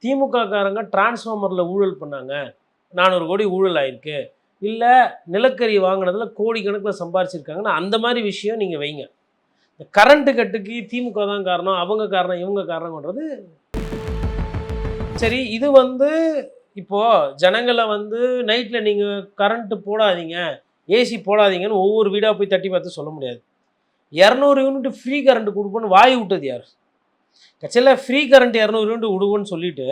திமுக காரங்க டிரான்ஸ்ஃபார்மரில் ஊழல் பண்ணாங்க, 400 கோடி ஊழல் ஆயிருக்கு, இல்லை நிலக்கரி வாங்கினதில் கோடிக்கணக்கில் சம்பாரிச்சிருக்காங்கன்னா அந்த மாதிரி விஷயம் நீங்கள் வைங்க. இந்த கரண்ட்டு கட்டுக்கு திமுக தான் காரணம், அவங்க காரணம், இவங்க காரணம்ன்றது சரி. இது இப்போது ஜனங்களை நைட்டில் நீங்கள் கரண்ட்டு போடாதீங்க, ஏசி போடாதீங்கன்னு ஒவ்வொரு வீடாக போய் தட்டி பார்த்து சொல்ல முடியாது. 200 யூனிட் ஃப்ரீ கரண்ட் கொடுப்போன்னு வாய் விட்டது யார்? கட்சியில் ஃப்ரீ கரண்ட் 200 யூனிட் விடுவோன்னு சொல்லிட்டு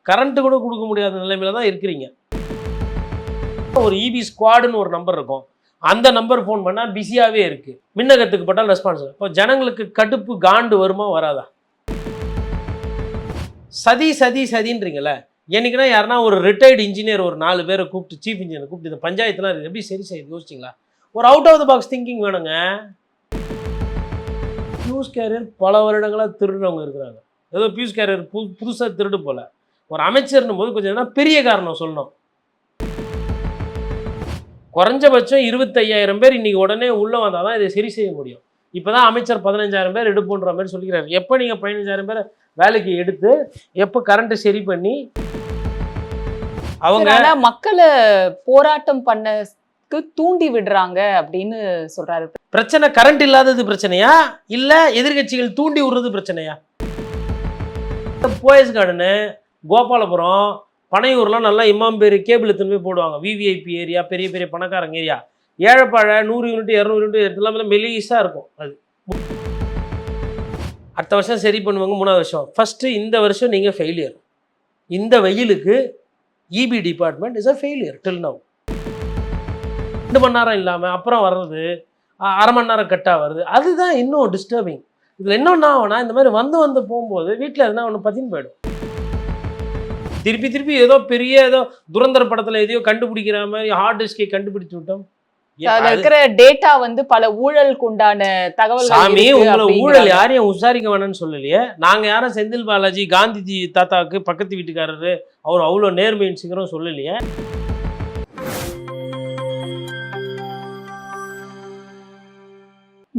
கரண்ட்டு கூட கொடுக்க முடியாத நிலைமையில தான் இருக்கிறீங்க. ஒரு இபி ஸ்குவாடுன்னு ஒரு நம்பர் இருக்கும், அந்த நம்பர் ஃபோன் பண்ணால் பிஸியாகவே இருக்குது, மின்னகத்துக்கு பட்டால் ரெஸ்பான்ஸ். இப்போ ஜனங்களுக்கு கடுப்பு காண்டு வருமா வராதா? சதி சதி சதின்றீங்களே. என்னைக்குன்னா யாருன்னா ஒரு ரிட்டையர்டு இன்ஜினியர் ஒரு 4 பேரை கூப்பிட்டு, சீஃப் இன்ஜினியர் கூப்பிட்டு, இந்த பஞ்சாயத்துலாம் எப்படி சரி செய்யுது யோசிச்சிங்களா? ஒரு out of the box thinking வேணுங்க. பியூஷ் கேரியர் பல வருடங்களாக திருடுறவங்க இருக்கிறாங்க. ஏதோ பியூஷ் கேரியர் புதுசாக திருடு போல். ஒரு அமைச்சர்னும் போது கொஞ்சம் பெரிய காரணம் சொல்லணும். குறைஞ்சபட்சம் 25,000 பேர் இன்றைக்கி உடனே உள்ளே வந்தால் தான் இதை சரி செய்ய முடியும். இப்போ தான் அமைச்சர் 15,000 பேர் எடுப்புன்ற மாதிரி சொல்லிக்கிறாரு. எப்போ நீங்கள் 15,000 பேர் வேலைக்கு எடுத்து எப்போ கரண்ட்டு சரி பண்ணி அவங்க மக்களை போராட்டம் பண்ணக்கு தூண்டி விடுறாங்க அப்படின்னு சொல்றாரு. பிரச்சனை கரண்ட் இல்லாதது பிரச்சனையா, இல்லை எதிர்கட்சிகள் தூண்டி விடுறது பிரச்சனையா? போயஸ் கார்டனு, கோபாலபுரம், பனையூர்லாம் நல்லா இமாம்பேரி கேபிள் எடுத்துன்னு போய் போடுவாங்க. விவிஐபி ஏரியா, பெரிய பெரிய பணக்காரங்க ஏரியா. ஏழைப்பாழை 100 யூனிட் 200 யூனிட் எடுத்துலாம் மெலிசாக இருக்கும். அது அடுத்த வருஷம் சரி பண்ணுவாங்க, 3வது வருஷம். ஃபஸ்ட்டு இந்த வருஷம் நீங்கள் ஃபெயிலியர். இந்த வெயிலுக்கு EB department is a failure till now. 2 மணி நேரம் இல்லாமல் அப்புறம் வர்றது, அரை மணி நேரம் கட்டாக வருது, அதுதான் இன்னும் டிஸ்டர்பிங். இதில் இன்னொன்று ஆகுனா, இந்த மாதிரி வந்து போகும்போது வீட்டில் எதுனா ஒன்று பற்றின்னு போயிடும். திருப்பி ஏதோ பெரிய ஏதோ துரந்தர படத்தில் எதையோ கண்டுபிடிக்கிற மாதிரி ஹார்ட் டிஸ்கை கண்டுபிடிச்சு விட்டோம். இருக்கிற டேட்டா பல ஊழலுக்கு உண்டான தகவல். சாமி, உங்களை ஊழல் யாரையும் விசாரிக்க வேணும்னு சொல்லலையே. நாங்கள் யாரும் செந்தில் பாலாஜி காந்திஜி தாத்தாவுக்கு பக்கத்து வீட்டுக்காரரு அவர் அவ்வளோ நேர்மையின் சீக்கிரம் சொல்லலையே.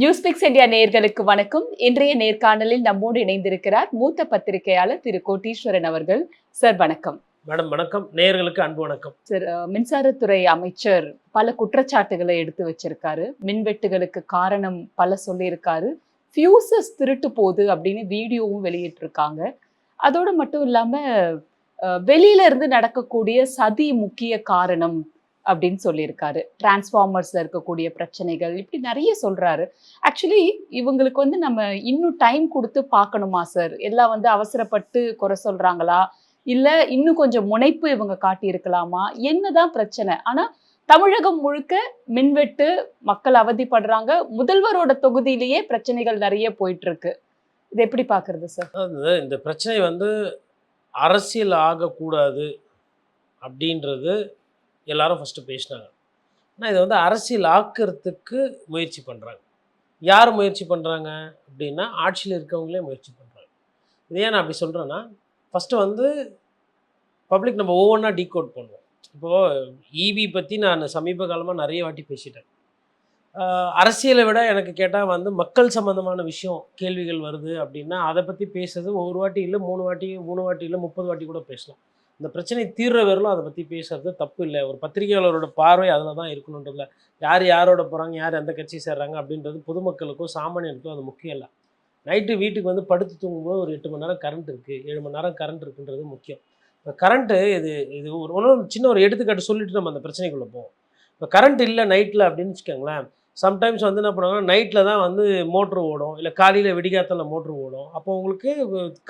நியூஸ்பிக்ஸ் இந்தியா நேயர்களுக்கு வணக்கம். இன்றைய நேர்காணலில் நம்மோடு இணைந்திருக்கிறார் மூத்த பத்திரிகையாளர் திரு கோட்டீஸ்வரன் அவர்கள். சார் வணக்கம். மேடம் வணக்கம். நேயர்களுக்கு அன்பு வணக்கம். சார், மின்சாரத்துறை அமைச்சர் பல குற்றச்சாட்டுகளை எடுத்து வச்சிருக்காரு. மின்வெட்டுகளுக்கு காரணம் பல சொல்லியிருக்காரு. ஃபியூசஸ் திருட்டு போகுது அப்படின்னு வீடியோவும் வெளியிட்டிருக்காங்க. அதோடு மட்டும் இல்லாம வெளியில இருந்து நடக்கக்கூடிய சதி முக்கிய காரணம் அப்படின்னு சொல்லியிருக்காரு. டிரான்ஸ்ஃபார்மர்ஸ்ல இருக்கக்கூடிய பிரச்சனைகள், இப்படி நிறைய சொல்றாரு. ஆக்சுவலி இவங்களுக்கு நம்ம இன்னும் டைம் கொடுத்து பார்க்கணுமா சார்? எல்லாம் அவசரப்பட்டு குறை சொல்றாங்களா, இல்ல இன்னும் கொஞ்சம் முனைப்பு இவங்க காட்டி இருக்கலாமா? என்னதான் பிரச்சனை? ஆனா தமிழகம் முழுக்க மின்வெட்டு, மக்கள் அவதிப்படுறாங்க. முதல்வரோட தொகுதியிலேயே பிரச்சனைகள் நிறைய போயிட்டு இருக்கு. இது எப்படி பாக்குறது சார்? இந்த பிரச்சனை அரசியல் ஆகக்கூடாது அப்படின்றது எல்லாரும் ஃபஸ்ட்டு பேசினாங்க. ஆனால் இதை அரசியல் ஆக்கிறதுக்கு முயற்சி பண்ணுறாங்க. யார் முயற்சி பண்ணுறாங்க அப்படின்னா, ஆட்சியில் இருக்கவங்களே முயற்சி பண்ணுறாங்க. இதே நான் அப்படி சொல்கிறேன்னா, ஃபஸ்ட்டு பப்ளிக் நம்ம ஒவ்வொன்றா டீகோட் பண்ணுவோம். இப்போது இபி பற்றி நான் சமீப காலமாக நிறைய வாட்டி பேசிட்டேன். அரசியலை விட எனக்கு கேட்டால் மக்கள் சம்மந்தமான விஷயம் கேள்விகள் வருது அப்படின்னா அதை பற்றி பேசுறது ஒரு வாட்டி இல்லை 3 வாட்டி இல்லை 30 வாட்டி கூட பேசலாம். இந்த பிரச்சனை தீர்ற வரலும் அதை பற்றி பேசுறது தப்பு இல்லை. ஒரு பத்திரிகையாளரோட பார்வை அதில் தான் இருக்கணுன்றதில்ல. யார் யாரோட போகிறாங்க, யார் எந்த கட்சி சேர்றாங்க அப்படின்றது பொதுமக்களுக்கும் சாமானியருக்கும் அது முக்கியம் இல்லை. நைட்டு வீட்டுக்கு படுத்து தூங்கும்போது ஒரு 8 மணி நேரம் கரண்ட் இருக்குது, 7 மணி நேரம் கரண்ட் இருக்குன்றது முக்கியம். இப்போ கரண்ட்டு இது ஒரு சின்ன ஒரு எடுத்துக்காட்டு சொல்லிட்டு நம்ம அந்த பிரச்சனைக்குள்ளே போவோம். இப்போ கரண்ட் இல்லை நைட்டில் அப்படின்னு வச்சுக்கோங்களேன். சம்டைம்ஸ் என்ன பண்ணுவாங்கன்னா, நைட்டில் தான் மோட்ரு ஓடும், இல்லை காலையில் விடிகாத்தில் மோட்ரு ஓடும். அப்போ உங்களுக்கு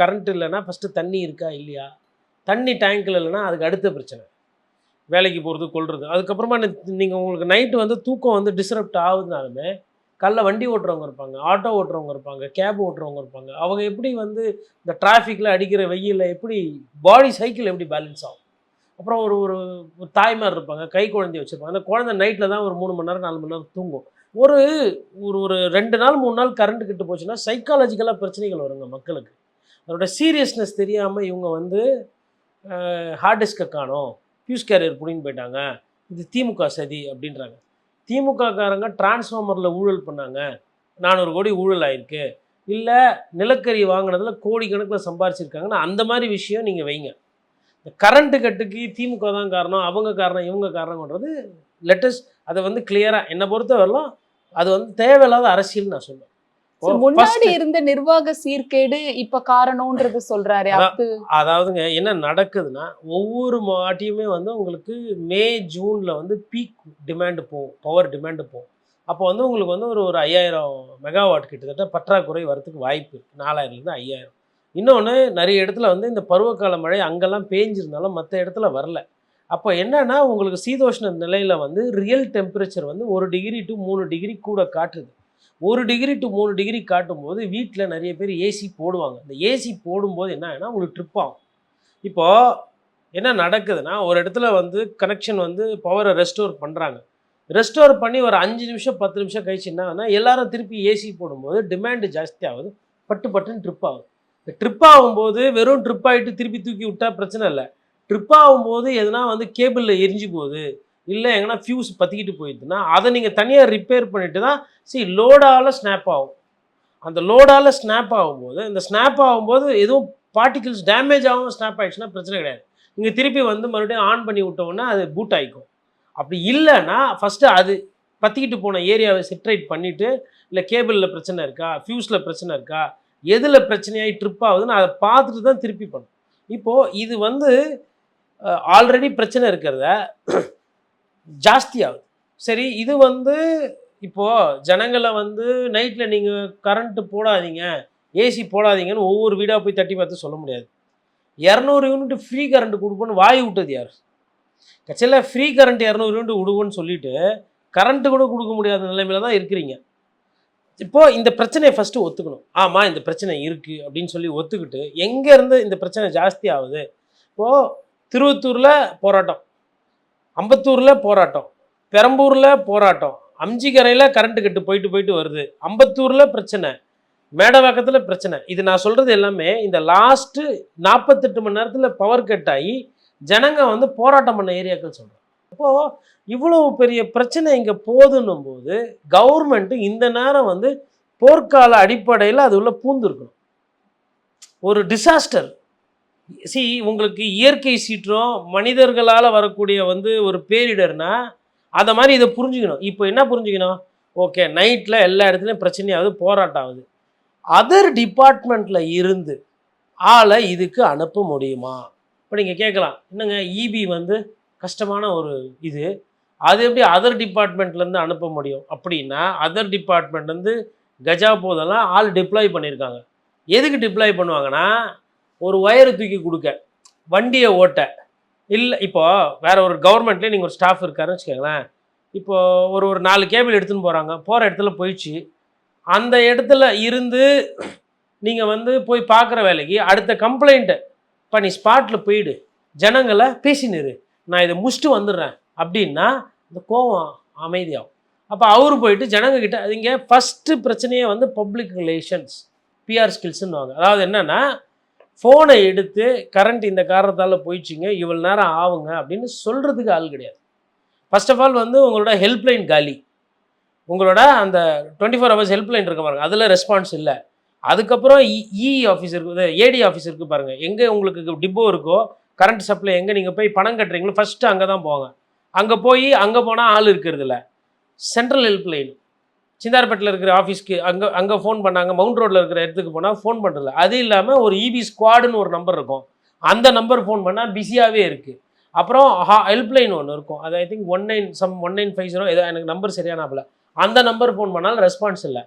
கரண்ட் இல்லைன்னா ஃபஸ்ட்டு தண்ணி இருக்கா இல்லையா, தண்ணி டேங்கில் இல்லைன்னா அதுக்கு அடுத்த பிரச்சனை வேலைக்கு போகிறது கொள்வது. அதுக்கப்புறமா நீங்கள் உங்களுக்கு நைட்டு தூக்கம் டிஸ்டர்ப்ட் ஆகுதுனாலுமே காலைல வண்டி ஓட்டுறவங்க இருப்பாங்க, ஆட்டோ ஓட்டுறவங்க இருப்பாங்க, கேப் ஓட்டுறவங்க இருப்பாங்க. அவங்க எப்படி இந்த டிராஃபிக்கில் அடிக்கிற வெயிலில் எப்படி பாடி சைக்கிள் எப்படி பேலன்ஸ் ஆகும்? அப்புறம் ஒரு தாய்மார் இருப்பாங்க, கை குழந்தைய வச்சுருப்பாங்க. அந்த குழந்தை நைட்டில் தான் ஒரு 3 மணி நேரம் 4 மணி நேரம் தூங்கும். ஒரு 2 நாள் 3 நாள் கரண்ட் கிட்ட போச்சுன்னா சைக்காலஜிக்கலாக பிரச்சனைகள் வருங்க மக்களுக்கு. அதோட சீரியஸ்னஸ் தெரியாமல் இவங்க ஹார்ட் டிஸ்கை காணோம், பியூஷ் கேரியர் பிடின்னு போயிட்டாங்க, இது திமுக சதி அப்படின்றாங்க. திமுக காரங்க டிரான்ஸ்ஃபார்மரில் ஊழல் பண்ணாங்க, 400 கோடி ஊழல் ஆயிருக்கு, இல்லை நிலக்கரி வாங்கினதில் கோடிக்கணக்கில் சம்பாரிச்சிருக்காங்கன்னா அந்த மாதிரி விஷயம் நீங்கள் வைங்க. இந்த கரண்ட் கட்டுக்கு திமுக தான் காரணம், அவங்க காரணம், இவங்க காரணம்ன்றது லெட்டஸ்ட் அதை வந்து கிளியராக என்னை பொறுத்த வரலாம் அது வந்து தேவையில்லாத அரசியல் நான் சொல்லுவேன். முன்னாடி இருந்த நிர்வாக சீர்கேடு இப்ப காரணம்ன்றது சொல்றாரு. அதாவதுங்க என்ன நடக்குதுன்னா ஒவ்வொரு வாட்டியுமே வந்து உங்களுக்கு மே ஜூனில் வந்து பீக் டிமாண்டு போகும், பவர் டிமாண்டு போகும். அப்போ வந்து உங்களுக்கு வந்து ஒரு 5000 மெகாவாட் கிட்டத்தட்ட பற்றாக்குறை வரத்துக்கு வாய்ப்பு இருக்குது, 4000லேருந்து 5000. இன்னொன்று நிறைய இடத்துல வந்து இந்த பருவகால மழை அங்கெல்லாம் பேஞ்சிருந்தாலும் மற்ற இடத்துல வரல. அப்போ என்னன்னா உங்களுக்கு சீதோஷ்ண நிலையில் வந்து ரியல் டெம்பரேச்சர் வந்து 1 டிகிரி டு 3 டிகிரி கூட காட்டுது. 1 டிகிரி டு 3 டிகிரி காட்டும்போது வீட்டில் நிறைய பேர் ஏசி போடுவாங்க. இந்த ஏசி போடும்போது என்ன ஆகுனா உங்களுக்கு ட்ரிப் ஆகும். இப்போது என்ன நடக்குதுன்னா ஒரு இடத்துல வந்து கனெக்ஷன் வந்து பவரை ரெஸ்டோர் பண்ணுறாங்க. ரெஸ்டோர் பண்ணி ஒரு 5 நிமிஷம் 10 நிமிஷம் கழிச்சு என்ன ஆகுதுன்னா எல்லாரும் திருப்பி ஏசி போடும்போது டிமாண்டு ஜாஸ்தி ஆகுது, பட்டுன்னு ட்ரிப் ஆகுது. இந்த ட்ரிப் ஆகும்போது வெறும் ட்ரிப் ஆகிட்டு திருப்பி தூக்கி விட்டால் பிரச்சனை இல்லை. ட்ரிப் ஆகும்போது எதுனா வந்து கேபிளில் எரிஞ்சு போகுது, இல்லை எங்கன்னா ஃபியூஸ் பற்றிக்கிட்டு போயிடுதுன்னா அதை நீங்கள் தனியாக ரிப்பேர் பண்ணிட்டு தான் லோடால் ஸ்னாப் ஆகும். அந்த லோடால் ஸ்னாப் ஆகும்போது இந்த ஸ்னாப் ஆகும்போது எதுவும் பார்ட்டிகிள்ஸ் டேமேஜ் ஆகும், ஸ்னாப் ஆகிடுச்சுன்னா பிரச்சனை கிடையாது. நீங்கள் திருப்பி வந்து மறுபடியும் ஆன் பண்ணி விட்டோன்னா அது பூட் ஆகிக்கும். அப்படி இல்லைன்னா ஃபஸ்ட்டு அது பற்றிக்கிட்டு போன ஏரியாவை செட்ரைட் பண்ணிவிட்டு இல்லை கேபிளில் பிரச்சனை இருக்கா, ஃபியூஸில் பிரச்சனை இருக்கா, எதில் பிரச்சனையாகி ட்ரிப் ஆகுதுன்னு அதை பார்த்துட்டு தான் திருப்பி பண்ணும். இப்போது இது வந்து ஆல்ரெடி பிரச்சனை இருக்கிறத ஜாஸ்தி ஆகுது. சரி, இது வந்து இப்போது ஜனங்களை வந்து நைட்டில் நீங்கள் கரண்ட்டு போடாதீங்க, ஏசி போடாதீங்கன்னு ஒவ்வொரு வீடாக போய் தட்டி பார்த்து சொல்ல முடியாது. 200 யூனிட் ஃப்ரீ கரண்ட் கொடுப்போன்னு வாய் விட்டது யார்? கட்சியில் ஃப்ரீ கரண்ட் 200 யூனிட் விடுவோன்னு சொல்லிட்டு கரண்ட்டு கூட கொடுக்க முடியாத நிலைமையில தான் இருக்கிறீங்க. இப்போது இந்த பிரச்சனையை ஃபஸ்ட்டு ஒத்துக்கணும். ஆமாம் இந்த பிரச்சனை இருக்குது அப்படின்னு சொல்லி ஒத்துக்கிட்டு எங்கேருந்து இந்த பிரச்சனை ஜாஸ்தி ஆகுது. இப்போது திருவத்தூரில் போராட்டம், அம்பத்தூரில் போராட்டம், பெரம்பூரில் போராட்டம், அம்ஜிக்கரையில் கரண்ட்டு கட்டு போயிட்டு வருது, அம்பத்தூரில் பிரச்சனை, மேடவாக்கத்தில் பிரச்சனை. இது நான் சொல்கிறது எல்லாமே இந்த லாஸ்ட்டு 48 மணி நேரத்தில் பவர் கட் ஆகி ஜனங்க வந்து போராட்டம் பண்ண ஏரியாக்கள் சொல்கிறேன். அப்போது இவ்வளோ பெரிய பிரச்சனை இங்கே போதுன்னும் போது கவர்மெண்ட்டு இந்த நேரம் வந்து போர்க்கால அடிப்படையில் அது உள்ள பூந்துருக்கணும். ஒரு டிசாஸ்டர் உங்களுக்கு இயற்கை சீற்றம் மனிதர்களால் வரக்கூடிய வந்து ஒரு பேரிடர்னா அந்த மாதிரி இதை புரிஞ்சுக்கணும். இப்போ என்ன புரிஞ்சுக்கணும்? ஓகே, நைட்டில் எல்லா இடத்துலையும் பிரச்சனையாகுது, போராட்டம் ஆகுது. அதர் டிபார்ட்மெண்ட்டில் இருந்து ஆளை இதுக்கு அனுப்ப முடியுமா? இப்போ நீங்கள் கேட்கலாம், என்னங்க இபி வந்து கஷ்டமான ஒரு இது, அது எப்படி அதர் டிபார்ட்மெண்ட்லேருந்து அனுப்ப முடியும் அப்படின்னா, அதர் டிபார்ட்மெண்ட்லேருந்து கஜா போதெல்லாம் ஆள் டிப்ளாய் பண்ணியிருக்காங்க. எதுக்கு டிப்ளாய் பண்ணுவாங்கன்னா, ஒரு ஒயரை தூக்கி கொடுக்க, வண்டியை ஓட்ட, இல்லை இப்போது வேறு ஒரு கவர்மெண்ட்லேயே நீங்கள் ஒரு ஸ்டாஃப் இருக்காருன்னு வச்சுக்கோங்களேன். இப்போது ஒரு 4 கேபிள் எடுத்துன்னு போகிறாங்க, போகிற இடத்துல போயிடுச்சு, அந்த இடத்துல இருந்து நீங்கள் வந்து போய் பார்க்குற வேலைக்கு அடுத்த கம்ப்ளைண்ட்டை இப்போ நீ ஸ்பாட்டில் போயிடு, ஜனங்களை பேசினிரு, நான் இதை முடிச்சுட்டு வந்துடுறேன் அப்படின்னா இந்த கோவம் அமைதியாகும். அப்போ அவர் போயிட்டு ஜனங்கக்கிட்ட இங்கே ஃபஸ்ட்டு பிரச்சனையே வந்து பப்ளிக் ரிலேஷன்ஸ், பிஆர் ஸ்கில்ஸ்ன்னு. அதாவது என்னென்னா ஃபோனை எடுத்து கரண்ட் இந்த காரணத்தால் போயிடுச்சிங்க, இவ்வளோ நேரம் ஆகுங்க அப்படின்னு சொல்கிறதுக்கு ஆள் கிடையாது. ஃபர்ஸ்ட் ஆஃப் ஆல் வந்து உங்களோட ஹெல்ப்லைன் காலி, உங்களோட அந்த 24 hours ஹெல்ப்லைன் இருக்க பாருங்கள், அதில் ரெஸ்பான்ஸ் இல்லை. அதுக்கப்புறம் இ ஆஃபீஸ் இருக்குது, ஏடி ஆஃபீஸ் இருக்குது பாருங்கள், எங்கே உங்களுக்கு டிப்போ இருக்கோ கரண்ட் சப்ளை எங்கே நீங்கள் போய் பணம் கட்டுறீங்களோ ஃபஸ்ட்டு அங்கே தான் போவாங்க. அங்கே போனால் ஆள் இருக்கிறது இல்லை. சென்ட்ரல் ஹெல்ப்லைன் சிந்தார்பேட்டில் இருக்கிற ஆஃபீஸ்க்கு அங்கே ஃபோன் பண்ணாங்க, மவுண்ட் ரோட்டில் இருக்கிற இடத்துக்கு போனால் ஃபோன் பண்ணுறதில்ல. அது இல்லாமல் ஒரு இபி ஸ்குவாடுன்னு ஒரு நம்பர் இருக்கும், அந்த நம்பர் ஃபோன் பண்ணால் பிஸியாகவே இருக்குது. அப்புறம் ஹெல்ப்லைன் ஒன்று இருக்கும், அது ஐ திங்க் 1950 ஏதோ, எனக்கு நம்பர் சரியானாப்பில், அந்த நம்பர் ஃபோன் பண்ணாலும் ரெஸ்பான்ஸ் இல்லை.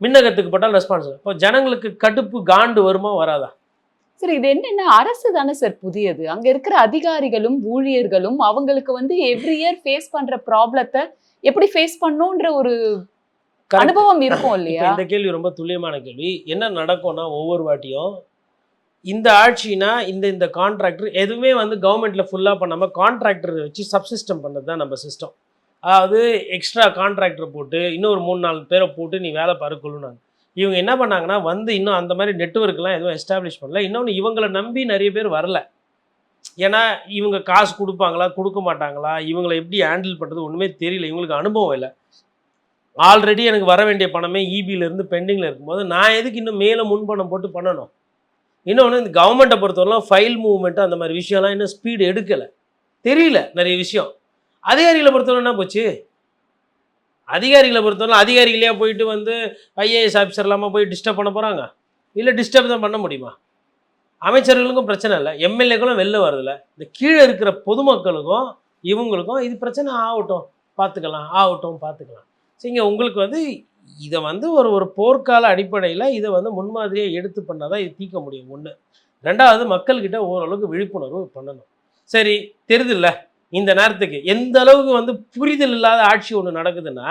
மின்னகத்துக்கு போட்டாலும் ரெஸ்பான்ஸ் இல்லை. இப்போ ஜனங்களுக்கு கடுப்பு காண்டு வருமா வராதா? சரி, இது என்னன்னா அரசு தானே சார் புதியது, அங்கே இருக்கிற அதிகாரிகளும் ஊழியர்களும் அவங்களுக்கு வந்து எவ்ரி இயர் ஃபேஸ் பண்ணுற ப்ராப்ளத்தை எப்படி ஃபேஸ் பண்ணுன்ற ஒரு அனுபவம் இருக்கும் இல்லையா? இந்த கேள்வி ரொம்ப துல்லியமான கேள்வி. என்ன நடக்கும்னா ஒவ்வொரு வாட்டியும் இந்த ஆட்சினா இந்த கான்ட்ராக்டர் எதுவுமே வந்து கவர்மெண்ட்டில் ஃபுல்லாக பண்ணாமல் கான்ட்ராக்டர் வச்சு சப்சிஸ்டம் பண்ணது தான் நம்ம சிஸ்டம். அதாவது எக்ஸ்ட்ரா கான்ட்ராக்டர் போட்டு இன்னொரு 3-4 பேரை போட்டு நீ வேலை பார்க்கணும்னாங்க. இவங்க என்ன பண்ணாங்கன்னா வந்து இன்னும் அந்த மாதிரி நெட்வொர்க்லாம் எதுவும் எஸ்டாப்ளிஷ் பண்ணல. இன்னொன்று இவங்களை நம்பி நிறைய பேர் வரல. ஏன்னா இவங்க காசு கொடுப்பாங்களா கொடுக்க மாட்டாங்களா, இவங்களை எப்படி ஹேண்டில் பண்ணுறது ஒன்றுமே தெரியல, இவங்களுக்கு அனுபவம் இல்லை. ஆல்ரெடி எனக்கு வர வேண்டிய பணமே இபியிலேருந்து பெண்டிங்கில் இருக்கும்போது நான் எதுக்கு இன்னும் மேலே முன்பணம் போட்டு பண்ணணும்? இன்னொன்று இந்த கவர்மெண்ட்டை பொறுத்தவரைலாம் ஃபைல் மூவ்மெண்ட் அந்த மாதிரி விஷயம்லாம் இன்னும் ஸ்பீடு எடுக்கலை, தெரியல நிறைய விஷயம். அதிகாரிகளை பொறுத்தவரை என்ன போச்சு? அதிகாரிகளை பொறுத்தவரை அதிகாரிகளே போயிட்டு வந்து ஐஏஎஸ் ஆஃபீஸர் இல்லாமல் போய் டிஸ்டர்ப் பண்ண போகிறாங்க? இல்லை டிஸ்டர்ப் தான் பண்ண முடியுமா? அமைச்சர்களுக்கும் பிரச்சனை இல்லை, எம்எல்ஏக்களும் வெளில வரதில்ல. இந்த கீழே இருக்கிற பொதுமக்களுக்கும் இவங்களுக்கும் இது பிரச்சனை ஆகட்டும் பார்த்துக்கலாம். சரிங்க, உங்களுக்கு வந்து இதை வந்து ஒரு போர்க்கால அடிப்படையில் இதை வந்து முன்மாதிரியாக எடுத்து பண்ணால் தான் இது தீர்க்க முடியும். ஒன்று. ரெண்டாவது, மக்கள்கிட்ட ஓரளவுக்கு விழிப்புணர்வு பண்ணணும். சரி, தெரியுதுல்ல இந்த நேரத்துக்கு எந்த அளவுக்கு வந்து புரிதல் இல்லாத ஆட்சி ஒன்று நடக்குதுன்னா,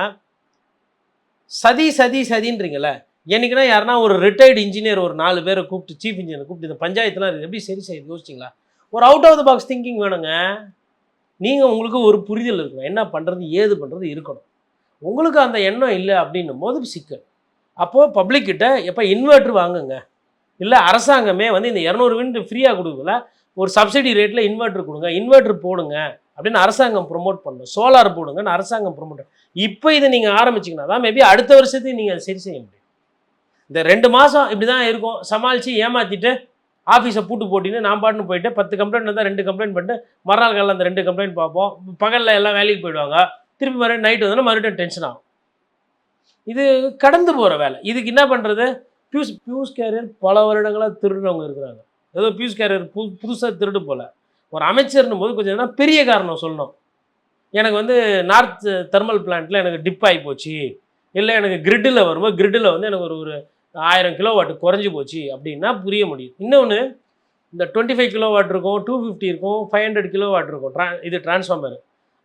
சதின்றீங்கள. என்னைக்குன்னா யாருன்னா ஒரு ரிட்டையர்டு இன்ஜினியர் ஒரு 4 பேரை கூப்பிட்டு, சீஃப் இன்ஜினியர் கூப்பிட்டு இந்த பஞ்சாயத்துலாம் இது எப்படி சரி செய்யுது யோசிச்சிங்களா? ஒரு out of the box thinking வேணுங்க. நீங்கள் உங்களுக்கு ஒரு புரிதல் இருக்கணும், என்ன பண்ணுறது ஏது பண்ணுறது இருக்கணும். உங்களுக்கு அந்த எண்ணம் இல்லை அப்படின்னும் போது சிக்கல். அப்போது பப்ளிக்கிட்ட எப்போ இன்வெர்ட்ரு வாங்குங்க, இல்லை அரசாங்கமே வந்து இந்த 200 யூனிட் ஃப்ரீயாக கொடுக்கல, ஒரு சப்சிடி ரேட்டில் இன்வெர்ட்ரு கொடுங்க, இன்வெர்ட்ரு போடுங்க அப்படின்னு அரசாங்கம் ப்ரொமோட் பண்ணணும். சோலார் போடுங்கன்னு அரசாங்கம் ப்ரொமோட். இப்போ இதை நீங்கள் ஆரம்பிச்சிங்கன்னா தான் மேபி அடுத்த வருஷத்தையும் நீங்கள் அதை சரி செய்ய முடியும். இந்த 2 மாதம் இப்படி தான் இருக்கும், சமாளித்து ஏமாற்றிட்டு ஆஃபீஸை பூட்டு போட்டின்னு நான் பாட்டுன்னு போயிட்டு 10 கம்ப்ளைண்ட் வந்தால் 2 கம்ப்ளைண்ட் பண்ணிட்டு மறுநாள் காலையில் அந்த 2 கம்ப்ளைண்ட் பார்ப்போம். பகலில் எல்லாம் வேலைக்கு போயிடுவாங்க, திருப்பி மறுபடியும் நைட்டு வந்தோன்னா மறுபடியும் டென்ஷன் ஆகும். இது கடந்து போகிற வேலை. இதுக்கு என்ன பண்ணுறது? பியூஸ் கேரியர் பல வருடங்களாக திருடுறவங்க இருக்கிறாங்க. ஏதோ பியூஸ் கேரியர் புதுசாக திருடு போல். ஒரு அமைச்சர்னும் போது கொஞ்சம் என்ன பெரிய காரணம் சொல்லணும். எனக்கு வந்து நார்த் தெர்மல் பிளான்ட்டில் எனக்கு டிப் ஆகி போச்சு, இல்லை எனக்கு கிரிட்டில் வரும்போது கிரிட்டில் வந்து எனக்கு ஒரு 1000 கிலோவாட் குறைஞ்சி போச்சு அப்படின்னா புரிய முடியும். இன்னொன்று, இந்த 25 கிலோவாட் இருக்கும், 250 இருக்கும், 500 கிலோவாட் இருக்கும் இது டிரான்ஸ்ஃபார்மர்.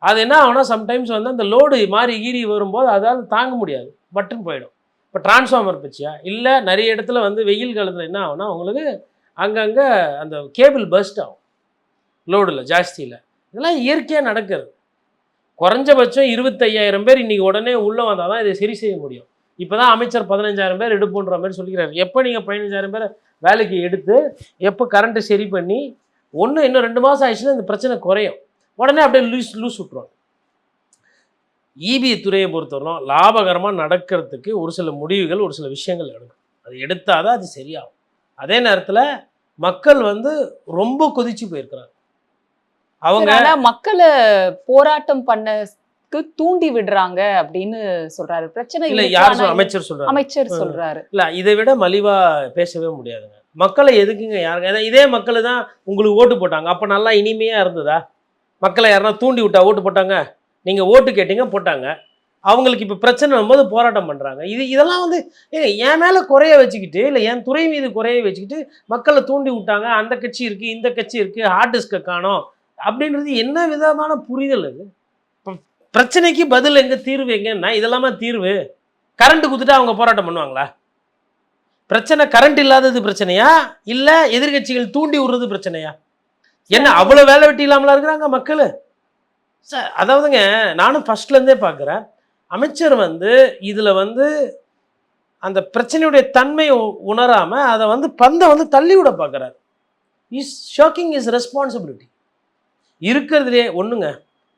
அது என்ன ஆகுனா சம்டைம்ஸ் வந்து அந்த லோடு மாறி ஈறி வரும்போது அதால் தாங்க முடியாது, பட்டுன்னு போயிடும். இப்போ டிரான்ஸ்ஃபார்மர் பற்றியா இல்லை நிறைய இடத்துல வந்து வெயில் காலத்தில் என்ன ஆகுனா உங்களுக்கு அங்கங்கே அந்த கேபிள் பர்ஸ்ட் ஆகும் லோடில் ஜாஸ்தியில். இதெல்லாம் இயற்கையாக நடக்கிறது. குறைஞ்சபட்சம் 25,000 பேர் இன்றைக்கி உடனே உள்ளே வந்தால் தான் இதை சரி செய்ய முடியும். இப்போ தான் அமைச்சர் 15,000 பேர் எடுப்புன்ற மாதிரி சொல்லிக்கிறாரு. எப்போ நீங்கள் 15,000 பேரை வேலைக்கு எடுத்து எப்போ கரண்ட்டு சரி பண்ணி இன்னும் 2 மாதம் ஆயிடுச்சுன்னா இந்த பிரச்சனை குறையும். உடனே அப்படியே லூஸ் விட்டுருவாங்க. ஈபி துறையை பொறுத்தவரைக்கும் லாபகரமாக நடக்கிறதுக்கு ஒரு சில முடிவுகள், ஒரு சில விஷயங்கள் எடுக்கும். அது எடுத்தால் தான் அது சரியாகும். அதே நேரத்தில் மக்கள் வந்து ரொம்ப கொதிச்சு போயிருக்கிறாங்க. அவங்க மக்களை போராட்டம் பண்ணக்கு தூண்டி விடுறாங்க அப்படின்னு சொல்றாரு. பிரச்சனை இல்லை, யார் அமைச்சர் சொல்றாரு. இல்லை, இதை விட மலிவா பேசவே முடியாதுங்க. மக்களை எதுக்குங்க யாருங்க? இதே மக்கள் தான் உங்களுக்கு ஓட்டு போட்டாங்க, அப்போ நல்லா இனிமையாக இருந்ததா? மக்களை யாருன்னா தூண்டி விட்டா ஓட்டு போட்டாங்க? நீங்கள் ஓட்டு கேட்டீங்க போட்டாங்க. அவங்களுக்கு இப்போ பிரச்சனை போது போராட்டம் பண்ணுறாங்க. இதெல்லாம் வந்து என் மேலே குறைய வச்சுக்கிட்டு, இல்லை என் துறை மீது குறைய வச்சுக்கிட்டு மக்களை தூண்டி விட்டாங்க, அந்த கட்சி இருக்குது இந்த கட்சி இருக்குது ஹார்ட் டிஸ்கை காணோம் அப்படின்றது என்ன விதமான புரிதல்? அது பிரச்சனைக்கு பதில் எங்கே, தீர்வு எங்கன்னா இதெல்லாமா தீர்வு? கரண்ட் கொடுத்துட்டு அவங்க போராட்டம் பண்ணுவாங்களா? பிரச்சனை கரண்ட் இல்லாதது பிரச்சனையா, இல்லை எதிர்கட்சிகள் தூண்டி விடுறது பிரச்சனையா? என்ன அவ்வளோ வேலை வெட்டி இல்லாமலாம் இருக்கிறாங்க மக்கள்? சார், அதாவதுங்க நானும் ஃபர்ஸ்ட்லேருந்தே பார்க்குறேன், அமைச்சர் வந்து இதில் வந்து அந்த பிரச்சனையுடைய தன்மையை உணராமல் அதை வந்து பந்தை வந்து தள்ளி விட பார்க்குறாரு. Is shocking is responsibility. இருக்கிறதுலே ஒன்றுங்க,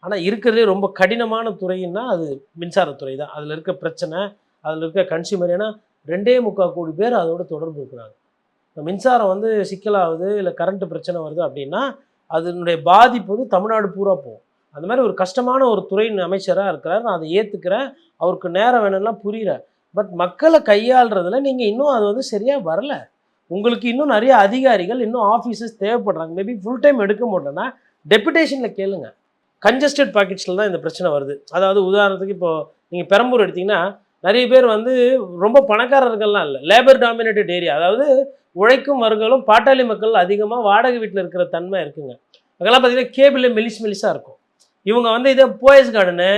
ஆனால் இருக்கிறதுலே ரொம்ப கடினமான துறைன்னா அது மின்சாரத்துறை தான். அதில் இருக்க பிரச்சனை, அதில் இருக்க கன்சியூமர், ஏன்னா 2.25 கோடி பேர் அதோட தொடர்பு இருக்கிறாங்க. மின்சாரம் வந்து சிக்கலாகுது, இல்லை கரண்ட்டு பிரச்சனை வருது அப்படின்னா அதனுடைய பாதிப்பு வந்து தமிழ்நாடு பூரா போகும். அந்த மாதிரி ஒரு கஷ்டமான ஒரு துறையின் அமைச்சராக இருக்கிறார். நான் அதை ஏற்றுக்கிறேன், அவருக்கு நேரம் வேணும்லாம் புரிகிறேன். பட் மக்களை கையாளுறதுல நீங்கள் இன்னும் அது வந்து சரியாக வரல. உங்களுக்கு இன்னும் நிறைய அதிகாரிகள், இன்னும் ஆஃபீஸஸ் தேவைப்படுறாங்க. மேபி ஃபுல் டைம் எடுக்க மாட்டோன்னா டெபுடேஷனில் கேளுங்க. கன்ஜஸ்டட் பாக்கெட்ஸில் தான் இந்த பிரச்சனை வருது. அதாவது உதாரணத்துக்கு இப்போது நீங்கள் பெரம்பூர் எடுத்திங்கன்னா நிறைய பேர் வந்து ரொம்ப பணக்காரர்கள்லாம் இல்லை, லேபர் டாமினேட்டட் ஏரியா, அதாவது உழைக்கும் வர்க்கங்களும் பாட்டாளி மக்கள் அதிகமாக வாடகை வீட்டில் இருக்கிற தன்மை இருக்குங்க. அங்கெல்லாம் பார்த்தீங்கன்னா கேபிளில் மெலிசாக இருக்கும். இவங்க வந்து இதே போயஸ் கார்டனு,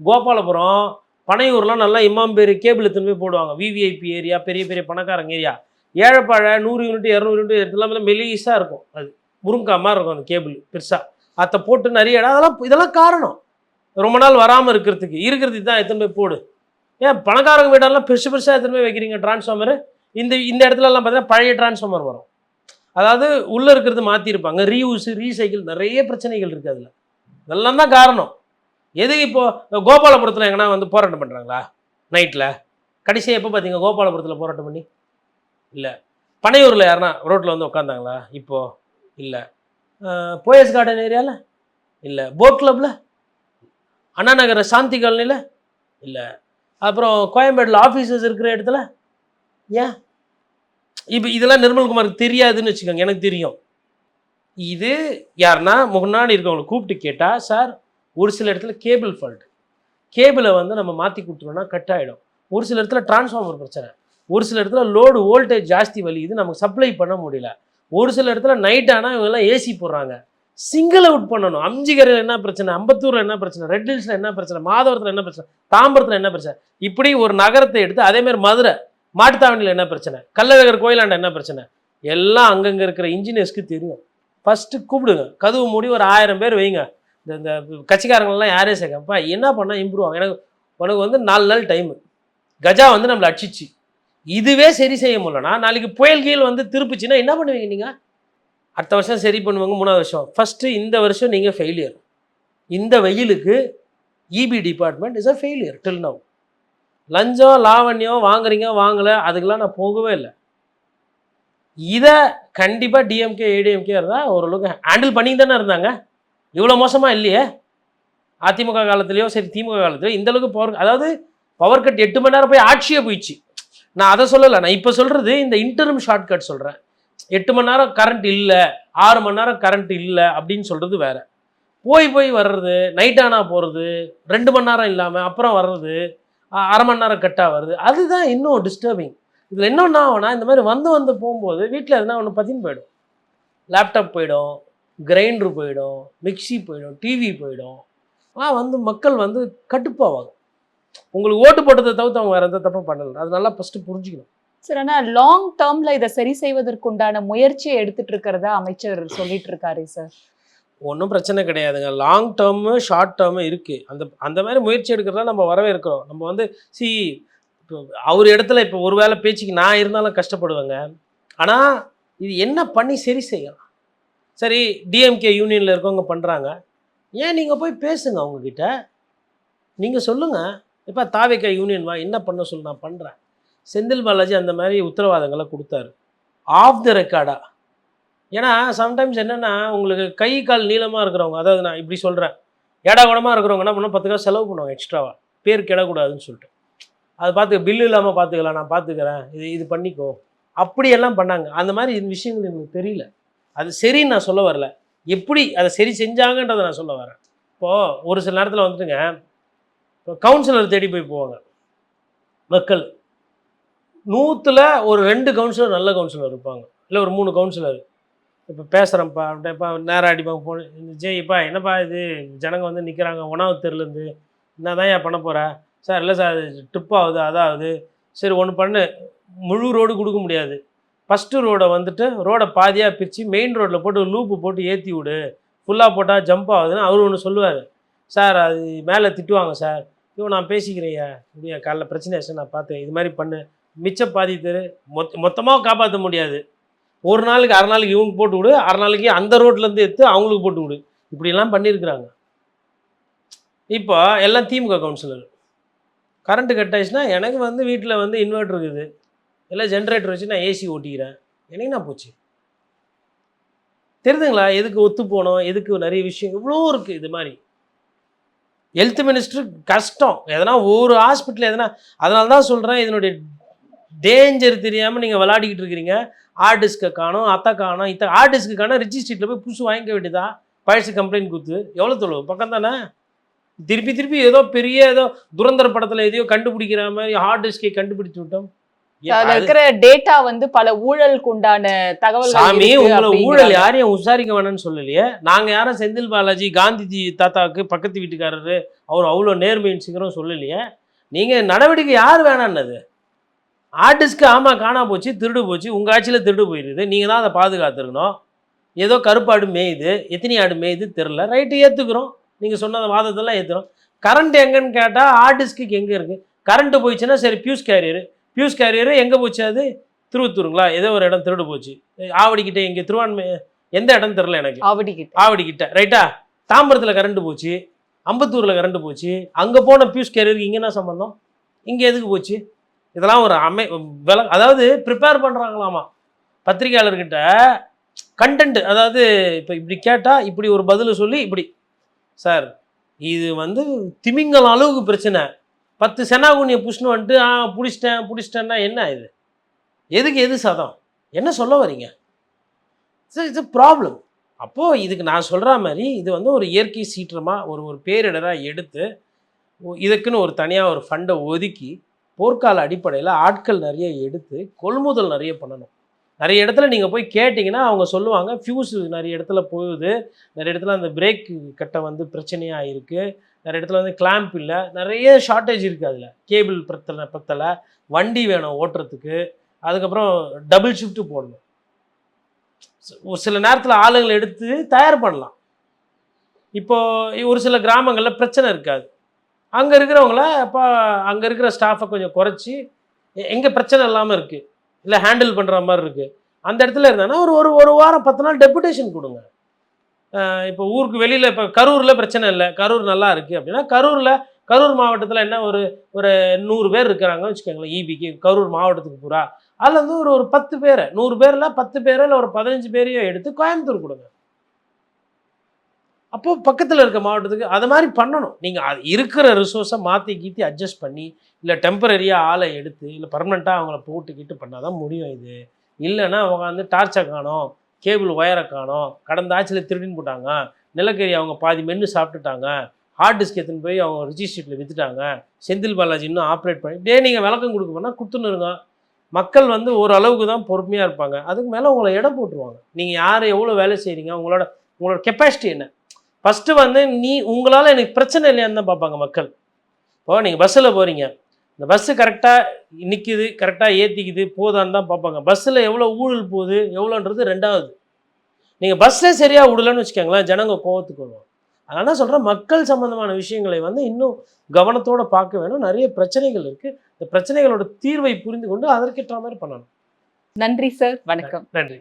கோபாலபுரம், பனையூர்லாம் நல்லா இமாம்பேரி கேபிள் திரும்பி போடுவாங்க. விவிஐபி ஏரியா, பெரிய பெரிய பணக்காரங்க ஏரியா. ஏழைப்பாழை 100 யூனிட் 200 யூனிட் எடுத்துலாம் மெலிசாக இருக்கும். அது முருங்கா மாதிரி இருக்கும் அந்த கேபிள் பெருசாக. அதை போட்டு நிறைய இடம், இதெல்லாம் காரணம் ரொம்ப நாள் வராமல் இருக்கிறதுக்கு தான் எத்தனை போய் போடு. ஏன் பணக்காரங்க வீடெல்லாம் பெருசாக எத்தனை போய் வைக்கிறீங்க டிரான்ஸ்ஃபார்மரு? இந்த இடத்துலலாம் பார்த்தீங்கன்னா பழைய டிரான்ஸ்ஃபார்மர் வரும். அதாவது உள்ளே இருக்கிறது மாற்றிருப்பாங்க, ரீயூஸு ரீசைக்கிள், நிறைய பிரச்சனைகள் இருக்குது அதில். இதெல்லாம் தான் காரணம். எதுக்கு இப்போது கோபாலபுரத்தில் எங்கன்னா வந்து போராட்டம் பண்ணுறாங்களா நைட்டில்? கடைசியாக எப்போ பார்த்தீங்க கோபாலபுரத்தில் போராட்டம் பண்ணி? இல்லை. பனையூரில் யாருன்னா ரோட்டில் வந்து உட்காந்தாங்களா? இப்போ இல்லை. போயஸ் கார்டன் ஏரியாவில் இல்லை. போட் கிளப்பில், அண்ணா நகர சாந்தி காலனியில் இல்லை. அப்புறம் கோயம்பேட்டில் ஆஃபீஸஸ் இருக்கிற இடத்துல ஏன்? இப்போ இதெல்லாம் நிர்மல்குமாருக்கு தெரியாதுன்னு வச்சுக்கோங்க, எனக்கு தெரியும். இது யாருன்னா முன்னாடி இருக்கவங்களை கூப்பிட்டு கேட்டால், சார் ஒரு சில இடத்துல கேபிள் ஃபால்ட், கேபிளை வந்து நம்ம மாற்றி கொடுத்துருவோம்னா கட் ஆகிடும். ஒரு சில இடத்துல டிரான்ஸ்ஃபார்மர் பிரச்சனை, ஒரு சில இடத்துல லோடு வோல்டேஜ் ஜாஸ்தி வலியுது, நமக்கு சப்ளை பண்ண முடியல. ஒரு சில இடத்துல நைட் ஆனால் இவங்கெல்லாம் ஏசி போடுறாங்க. சிங்கிள் அவுட் பண்ணணும். அம்ஜிகரில் என்ன பிரச்சனை, அம்பத்தூரில் என்ன பிரச்சனை, ரெட் ஹில்ஸில் என்ன பிரச்சனை, மாதவரத்தில் என்ன பிரச்சனை, தாம்பரத்தில் என்ன பிரச்சனை, இப்படி ஒரு நகரத்தை எடுத்து அதேமாதிரி மதுரை மாட்டுத்தாவணியில் என்ன பிரச்சனை, கள்ளழகர் கோயிலாண்ட என்ன பிரச்சனை, எல்லாம் அங்கங்கே இருக்கிற இன்ஜினியர்ஸ்க்கு தெரியும். ஃபஸ்ட்டு கூப்பிடுங்க, கதவு மூடி ஒரு 1000 பேர் வைங்க. இந்த கட்சிக்காரங்களெலாம் யாரே சேர்க்கப்பா என்ன பண்ணால் இம்ப்ரூவ் ஆகும். உனக்கு வந்து 4 நாள் டைமு. கஜா வந்து நம்மளை அடிச்சிச்சு, இதுவே சரி செய்ய முடியலன்னா நாளைக்கு புயல் கீழ் வந்து திருப்பிச்சுன்னா என்ன பண்ணுவீங்க நீங்கள்? அடுத்த வருஷம் சரி பண்ணுவாங்க, 3வது வருஷம். ஃபஸ்ட்டு இந்த வருஷம் நீங்கள் ஃபெயிலியர். இந்த வெயிலுக்கு EB department is a failure till now. லஞ்சம் லாவண்யம் வாங்குறீங்க வாங்கலை, அதுக்கெல்லாம் நான் போகவே இல்லை. இதை கண்டிப்பாக டிஎம்கே ஏடிஎம்கே இருந்தால் ஓரளவுக்கு ஹேண்டில் பண்ணி தானே இருந்தாங்க. இவ்வளோ மோசமாக இல்லையே. அதிமுக காலத்துலேயோ சரி திமுக காலத்துலையோ இந்தளவுக்கு பவர், அதாவது பவர் கட் 8 மணி நேரம் போய் ஆட்சியே போயிடுச்சு. நான் அதை சொல்லலை, நான் இப்போ சொல்கிறது இந்த இன்டர்ம் ஷார்ட் கட் சொல்கிறேன். 8 மணி நேரம் கரண்ட் இல்லை, 6 மணி நேரம் கரண்ட் இல்லை அப்படின்னு சொல்கிறது வேறு. போய் வர்றது, நைட் ஆனால் போகிறது, 2 மணி நேரம் இல்லாமல் அப்புறம் வர்றது, 1/2 மணி நேரம் கட்டாக வருது, அதுதான் இன்னும் டிஸ்டர்பிங். இதில் இன்னொன்று ஆகும்னா, இந்த மாதிரி வந்து போகும்போது வீட்டில் எதுனா ஒன்று பற்றின்னு போயிடும். லேப்டாப் போயிடும், கிரைண்டரு போயிடும், மிக்சி போயிடும், டிவி போயிடும். ஆனால் வந்து மக்கள் வந்து கட்டுப்பாவாங்க. உங்களுக்கு ஓட்டு போட்டதை தவிர்த்து அவங்க வேறு எந்த தப்பும் பண்ணலை. அது நல்லா ஃபஸ்ட்டு புரிஞ்சுக்கணும். சார், ஆனால் லாங் டேர்மில் இதை சரி செய்வதற்குண்டான முயற்சியை எடுத்துகிட்டு இருக்கிறதா அமைச்சர் சொல்லிட்டு இருக்காரு சார். ஒன்றும் பிரச்சனை கிடையாதுங்க. லாங் டேர்மு ஷார்ட் டேர்மு இருக்குது. அந்த மாதிரி முயற்சி எடுக்கிறதா நம்ம வரவேற்கிறோம். நம்ம வந்து இப்போ அவர் இடத்துல இப்போ ஒரு வேளை பேச்சுக்கு நான் இருந்தாலும் கஷ்டப்படுவேங்க. ஆனால் இது என்ன பண்ணி சரி செய்யலாம்? சரி, டிஎம்கே யூனியனில் இருக்கவங்க பண்ணுறாங்க, ஏன் நீங்கள் போய் பேசுங்க அவங்கக்கிட்ட. நீங்கள் சொல்லுங்கள், இப்போ தாவேகா யூனியன் வா, என்ன பண்ண சொல்லு, நான் பண்ணுறேன். செந்தில் பாலாஜி அந்த மாதிரி உத்தரவாதங்களை கொடுத்தாரு ஆஃப் த ரெக்கார்டாக. ஏன்னா சம்டைம்ஸ் என்னென்னா, உங்களுக்கு கை கால் நீளமாக இருக்கிறவங்க, அதாவது நான் இப்படி சொல்கிறேன், ஏடா குடமாக இருக்கிறவங்க என்ன பண்ணால் 10 காசு செலவு பண்ணுவாங்க எக்ஸ்ட்ராவாக, பேர் கிடக்கூடாதுன்னு சொல்லிட்டு. அதை பார்த்து பில்லு இல்லாமல் பார்த்துக்கலாம், நான் பார்த்துக்கிறேன், இது பண்ணிக்கோ, அப்படியெல்லாம் பண்ணாங்க. அந்த மாதிரி இந்த விஷயங்கள் எனக்கு தெரியல. அது சரின்னு நான் சொல்ல வரல, எப்படி அதை சரி செஞ்சாங்கன்றதை நான் சொல்ல வரேன். இப்போது ஒரு சில நேரத்தில் வந்துட்டுங்க, இப்போ கவுன்சிலர் தேடி போவாங்க மக்கள். 100ல் ஒரு 2 கவுன்சிலர் நல்ல கவுன்சிலர் இருப்பாங்க, இல்லை ஒரு 3 கவுன்சிலர். இப்போ பேசுகிறேன்ப்பா அப்படின்ப்பா, நேரம் அடிப்பாங்க ஃபோன், ஜெய்ப்பா என்னப்பா இது ஜனங்க வந்து நிற்கிறாங்க ஒன்றாவது தெருலேருந்து, என்ன தான் ஏன் பண்ண போகிற சார்? இல்லை சார் ட்ரிப் ஆகுது அதாவது. சரி ஒன்று பண்ணு, முழு ரோடு கொடுக்க முடியாது, ஃபஸ்ட்டு ரோடை வந்துட்டு ரோடை பாதியாக பிரித்து மெயின் ரோட்டில் போட்டு லூப்பு போட்டு ஏற்றி விடு, ஃபுல்லாக போட்டால் ஜம்ப் ஆகுதுன்னு அவர் ஒன்று சொல்லுவார். சார் அது மேலே திட்டுவாங்க சார். நான் பேசிக்கிறேயா, இப்படியா காலைல பிரச்சனை ஆச்சு நான் பார்த்தேன், இது மாதிரி பண்ணு, மிச்ச பாதி தெரு மொத்தமாக காப்பாற்ற முடியாது, ஒரு நாளைக்கு 1/2 நாளைக்கு இவங்க போட்டு விடு, 1/2 நாளைக்கு அந்த ரோட்லேருந்து எடுத்து அவங்களுக்கு போட்டு விடு, இப்படிலாம் பண்ணியிருக்கிறாங்க. இப்போ எல்லாம் திமுக கவுன்சிலர். கரண்ட்டு கட் ஆயிடுச்சுன்னா எனக்கு வந்து வீட்டில் வந்து இன்வெர்டர் இருக்குது, இல்லை ஜென்ரேட்டர் வச்சு நான் ஏசி ஓட்டிக்கிறேன், எனக்கு நான் போச்சு. தெரியுதுங்களா எதுக்கு ஒத்து போனோம், எதுக்கு நிறைய விஷயம் இவ்வளோ இருக்குது. இது மாதிரி ஹெல்த் மினிஸ்டர் கஷ்டம். எதனா ஒரு ஹாஸ்பிட்டல் எதனா, அதனால தான் சொல்கிறேன், இதனுடைய டேஞ்சர் தெரியாமல் நீங்கள் விளையாடிக்கிட்டு இருக்கிறீங்க. ஹார்ட் டிஸ்கை காணும், அத்தை காணும், ஹார்ட் டிஸ்க்கு காணும், ரிஜிஸ்ட்ரேட்டில் போய் புதுசு வாங்கிக்க வேண்டியதா, பழசு கம்ப்ளைண்ட் கொடுத்து எவ்வளோ தொழுவு பக்கம் தானே. திருப்பி ஏதோ பெரிய ஏதோ துரந்தர படத்தில் எதையோ கண்டுபிடிக்கிற மாதிரி ஹார்ட் டிஸ்கை கண்டுபிடிச்சு விட்டோம். இருக்கிற டேட்டா வந்து பல ஊழலுக்கு உண்டான தகவல். சாமி, உங்களை ஊழல் யாரையும் விசாரிக்க வேணும்னு சொல்லலையே. நாங்கள் யாரும் செந்தில் பாலாஜி காந்திஜி தாத்தாவுக்கு பக்கத்து வீட்டுக்காரரு அவர் அவ்வளோ நேர்மையின் சீக்கிரம் சொல்லலையே. நீங்கள் நடவடிக்கை யார் வேணான்னது? ஆர்டிஸ்க்கு ஆமாம் காணா போச்சு, திருடு போச்சு, உங்கள் ஆட்சியில் திருடு போயிடுது, நீங்கள் தான் அதை பாதுகாத்துருக்கணும். ஏதோ கருப்பு ஆடு மேயுது, எத்தனை ஆடு மேயுது தெரில, ரைட்டு ஏற்றுக்கிறோம், நீங்கள் சொன்ன வாதத்தெல்லாம் ஏற்றுக்கிறோம். கரண்ட் எங்கன்னு கேட்டால் ஆர்டிஸ்க்கு எங்கே இருக்குது? கரண்ட்டு போயிடுச்சுன்னா சரி பியூஸ் கேரியரு எங்கே போச்சு? அது திருவத்தூருங்களா? ஏதோ ஒரு இடம் திருடு போச்சு, ஆவடிக்கிட்ட, இங்கே திருவான்மை எந்த இடம் தெரில எனக்கு, ஆவடிக்கிட்ட ரைட்டா. தாம்பரத்தில் கரண்ட்டு போச்சு, அம்பத்தூரில் கரண்ட்டு போச்சு, அங்கே போன பியூஸ் கேரியருக்கு இங்கே என்ன சம்மந்தம்? இங்கே எதுக்கு போச்சு? இதெல்லாம் ஒரு அதாவது ப்ரிப்பேர் பண்ணுறாங்களாமா. பத்திரிகையாளர்கிட்ட கண்டென்ட், அதாவது இப்போ இப்படி கேட்டால் இப்படி ஒரு பதில் சொல்லி இப்படி, சார் இது வந்து திமிங்கலம் அளவுக்கு பிரச்சனை, 10 செனாகுனியை புஷ்னு வந்துட்டு பிடிச்சிட்டேன்னா என்ன இது, எதுக்கு எது சதம், என்ன சொல்ல வரீங்க? Sir it's problem. அப்போது இதுக்கு நான் சொல்கிற மாதிரி இது வந்து ஒரு இயற்கை சீற்றமாக ஒரு பேரிடராக எடுத்து இதுக்குன்னு ஒரு தனியாக ஒரு ஃபண்டை ஒதுக்கி போர்க்கால அடிப்படையில் ஆட்கள் நிறைய எடுத்து கொள்முதல் நிறைய பண்ணணும். நிறைய இடத்துல நீங்கள் போய் கேட்டிங்கன்னா அவங்க சொல்லுவாங்க ஃபியூஸ் நிறைய இடத்துல போகுது, நிறைய இடத்துல அந்த பிரேக் கட்டை வந்து பிரச்சனையாக இருக்குது, நிறைய இடத்துல வந்து கிளாம்ப் இல்லை, நிறைய ஷார்ட்டேஜ் இருக்குது, அதில் கேபிள் பத்தலை, வண்டி வேணும் ஓட்டுறதுக்கு, அதுக்கப்புறம் டபுள் ஷிஃப்ட்டு போடணும். ஒரு சில நேரத்தில் ஆளுங்களை எடுத்து தயார் பண்ணலாம். இப்போது ஒரு சில கிராமங்களில் பிரச்சனை இருக்காது, அங்கே இருக்கிறவங்கள அப்போ அங்கே இருக்கிற ஸ்டாஃபை கொஞ்சம் குறைச்சி எங்கே பிரச்சனை இல்லாமல் இருக்குது இல்லை ஹேண்டில் பண்ணுற மாதிரி இருக்குது அந்த இடத்துல இருந்தாங்கன்னா ஒரு வாரம் 10 நாள் டெபுடேஷன் கொடுங்க. இப்போ ஊருக்கு வெளியில் இப்போ கரூரில் பிரச்சனை இல்லை, கரூர் நல்லா இருக்குது அப்படின்னா கரூர் மாவட்டத்தில் என்ன ஒரு 100 பேர் இருக்கிறாங்கன்னு வச்சுக்கோங்களேன், இபிக்கு கரூர் மாவட்டத்துக்கு பூரா, அதில் வந்து ஒரு 10 பேரை 100 பேரில் 10 பேரை இல்லை ஒரு 15 பேரையும் எடுத்து கோயம்புத்தூர் கொடுங்க. அப்போது பக்கத்தில் இருக்க மாவட்டத்துக்கு அது மாதிரி பண்ணணும். நீங்கள் அது இருக்கிற ரிசோர்ஸை மாற்றி அட்ஜஸ்ட் பண்ணி இல்லை டெம்பரரியாக ஆளை எடுத்து இல்லை பர்மனெண்ட்டாக அவங்கள போட்டுக்கிட்டு பண்ணால் தான் முடியும். இது இல்லைன்னா அவங்க வந்து டார்ச்சை காணோம், கேபிள் ஒயரை காணோம், கடந்த ஆட்சியில் திருடின்னு போட்டாங்க, நிலக்கரி அவங்க பாதி மென்று சாப்பிட்டுட்டாங்க, ஹார்ட் டிஸ்க் எடுத்துன்னு போய் அவங்க ரிஜிஸ்ட்ரேட்டில் விற்றுட்டாங்க, செந்தில் பாலாஜி இன்னும் ஆப்ரேட் பண்ணி டே நீங்கள் விளக்கம் கொடுக்க போனால் கொடுத்துன்னு இருங்க. மக்கள் வந்து ஓரளவுக்கு தான் பொறுமையாக இருப்பாங்க, அதுக்கு மேலே உங்களை இடம் போட்டுருவாங்க. நீங்கள் யார் எவ்வளோ வேலை செய்கிறீங்க, உங்களோட கெப்பாசிட்டி என்ன, ஃபஸ்ட்டு வந்து உங்களால் எனக்கு பிரச்சனை இல்லையான்னு தான் பார்ப்பாங்க மக்கள். இப்போ நீங்கள் பஸ்ஸில் போகிறீங்க, இந்த பஸ்ஸு கரெக்டாக நிற்கிது, கரெக்டாக ஏற்றிக்குது போதான்னு தான் பார்ப்பாங்க. பஸ்ஸில் எவ்வளோ ஊழல் போகுது எவ்வளோன்றது ரெண்டாவது. நீங்கள் பஸ்ஸே சரியாக விடலன்னு வச்சுக்கோங்களேன், ஜனங்க கோவத்துக்கு வருவாங்க. அதனால தான் சொல்கிறேன், மக்கள் சம்மந்தமான விஷயங்களை வந்து இன்னும் கவனத்தோடு பார்க்க வேணும். நிறைய பிரச்சனைகள் இருக்குது, இந்த பிரச்சனைகளோட தீர்வை புரிந்து கொண்டு அதற்கேற்ற மாதிரி பண்ணணும். நன்றி சார், வணக்கம். நன்றி.